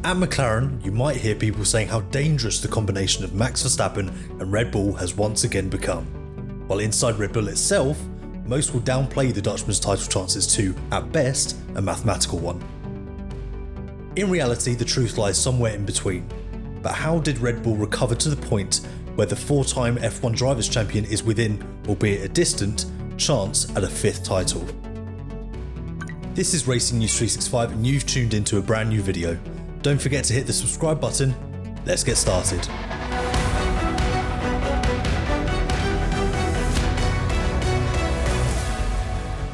At McLaren, you might hear people saying how dangerous the combination of Max Verstappen and Red Bull has once again become. While inside Red Bull itself, most will downplay the Dutchman's title chances to, at best, a mathematical one. In reality, the truth lies somewhere in between. But how did Red Bull recover to the point where the 4-time F1 Drivers' Champion is within, albeit a distant, chance at a 5th title? This is Racing News 365 and you've tuned into a brand new video. Don't forget to hit the subscribe button. Let's get started.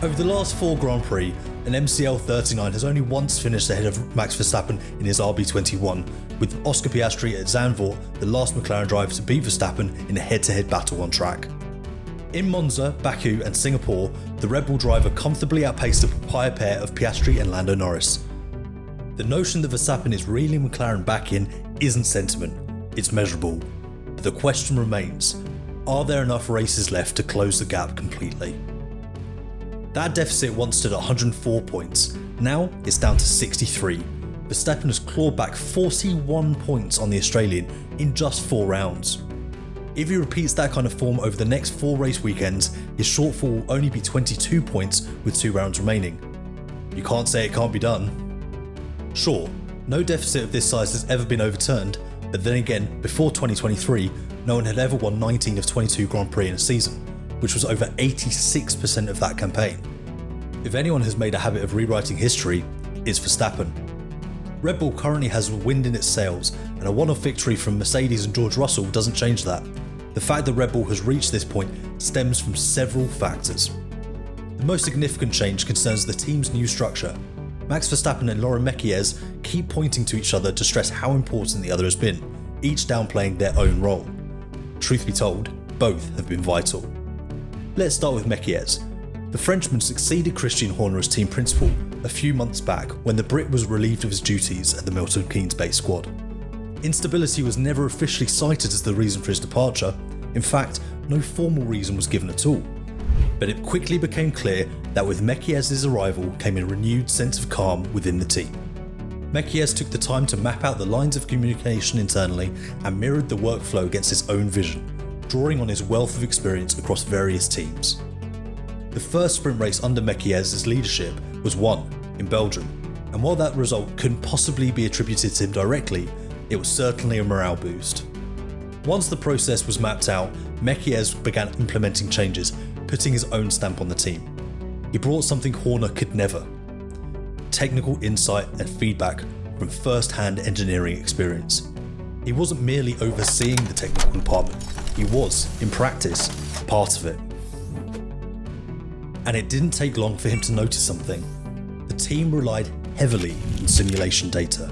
Over the last 4 Grand Prix, an MCL 39 has only once finished ahead of Max Verstappen in his RB21, with Oscar Piastri at Zandvoort the last McLaren driver to beat Verstappen in a head-to-head battle on track. In Monza, Baku and Singapore, the Red Bull driver comfortably outpaced the papaya pair of Piastri and Lando Norris. The notion that Verstappen is reeling McLaren back in isn't sentiment, it's measurable. But the question remains, are there enough races left to close the gap completely? That deficit once stood at 104 points, now it's down to 63. Verstappen has clawed back 41 points on the Australian in just 4 rounds. If he repeats that kind of form over the next 4 race weekends, his shortfall will only be 22 points with 2 rounds remaining. You can't say it can't be done. Sure, no deficit of this size has ever been overturned, but then again, before 2023, no one had ever won 19 of 22 Grand Prix in a season, which was over 86% of that campaign. If anyone has made a habit of rewriting history, it's Verstappen. Red Bull currently has wind in its sails, and a one-off victory from Mercedes and George Russell doesn't change that. The fact that Red Bull has reached this point stems from several factors. The most significant change concerns the team's new structure. Max Verstappen and Laurent Mekies keep pointing to each other to stress how important the other has been, each downplaying their own role. Truth be told, both have been vital. Let's start with Mekies. The Frenchman succeeded Christian Horner as team principal a few months back when the Brit was relieved of his duties at the Milton Keynes based squad. Instability was never officially cited as the reason for his departure. In fact, no formal reason was given at all. But it quickly became clear that with Mekies' arrival came a renewed sense of calm within the team. Mekies took the time to map out the lines of communication internally and mirrored the workflow against his own vision, drawing on his wealth of experience across various teams. The first sprint race under Mekies' leadership was won in Belgium, and while that result couldn't possibly be attributed to him directly, it was certainly a morale boost. Once the process was mapped out, Mekies began implementing changes, putting his own stamp on the team. He brought something Horner could never: technical insight and feedback from first-hand engineering experience. He wasn't merely overseeing the technical department, he was, in practice, part of it. And it didn't take long for him to notice something. The team relied heavily on simulation data.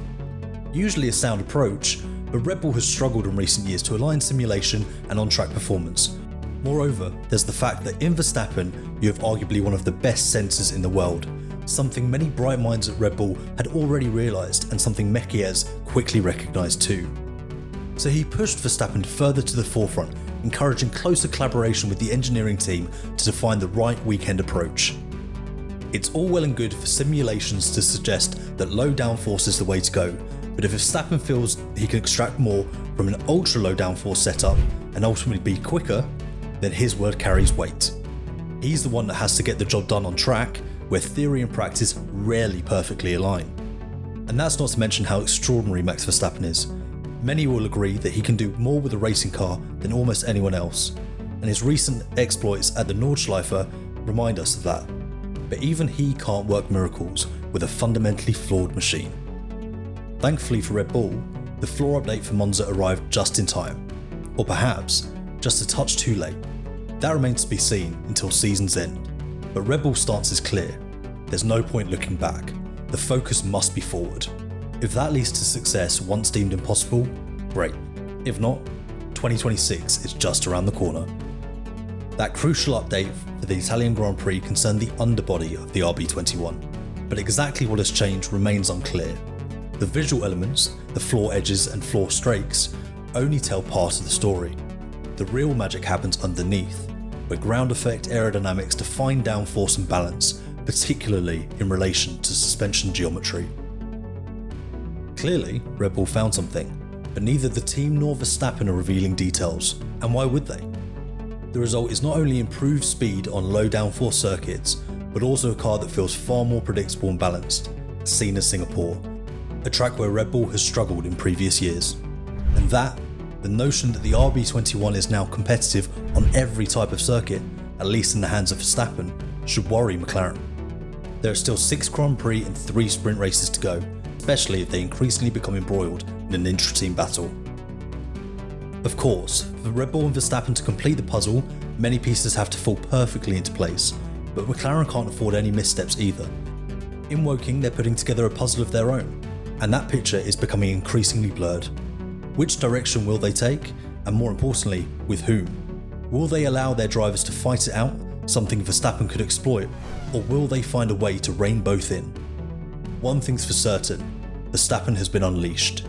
Usually a sound approach, but Red Bull has struggled in recent years to align simulation and on-track performance. Moreover, there's the fact that in Verstappen, you have arguably one of the best sensors in the world, something many bright minds at Red Bull had already realised and something Mekies quickly recognised too. So he pushed Verstappen further to the forefront, encouraging closer collaboration with the engineering team to define the right weekend approach. It's all well and good for simulations to suggest that low downforce is the way to go, but if Verstappen feels he can extract more from an ultra low downforce setup and ultimately be quicker, then his word carries weight. He's the one that has to get the job done on track, where theory and practice rarely perfectly align. And that's not to mention how extraordinary Max Verstappen is. Many will agree that he can do more with a racing car than almost anyone else, and his recent exploits at the Nordschleife remind us of that. But even he can't work miracles with a fundamentally flawed machine. Thankfully for Red Bull, the floor update for Monza arrived just in time, or perhaps just a touch too late. That remains to be seen until season's end, but Red Bull's stance is clear. There's no point looking back, the focus must be forward. If that leads to success once deemed impossible, great. If not, 2026 is just around the corner. That crucial update for the Italian Grand Prix concerned the underbody of the RB21, but exactly what has changed remains unclear. The visual elements, the floor edges and floor strakes, only tell part of the story. The real magic happens underneath, where ground effect aerodynamics define downforce and balance, particularly in relation to suspension geometry. Clearly, Red Bull found something, but neither the team nor Verstappen are revealing details, and why would they? The result is not only improved speed on low downforce circuits, but also a car that feels far more predictable and balanced, seen as Singapore, a track where Red Bull has struggled in previous years. And that, the notion that the RB21 is now competitive on every type of circuit, at least in the hands of Verstappen, should worry McLaren. There are still 6 Grand Prix and 3 sprint races to go, especially if they increasingly become embroiled in an intra-team battle. Of course, for Red Bull and Verstappen to complete the puzzle, many pieces have to fall perfectly into place, but McLaren can't afford any missteps either. In Woking, they're putting together a puzzle of their own, and that picture is becoming increasingly blurred. Which direction will they take, and more importantly, with whom? Will they allow their drivers to fight it out, something Verstappen could exploit, or will they find a way to rein both in? One thing's for certain, Verstappen has been unleashed,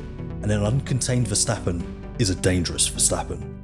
and an uncontained Verstappen is a dangerous Verstappen.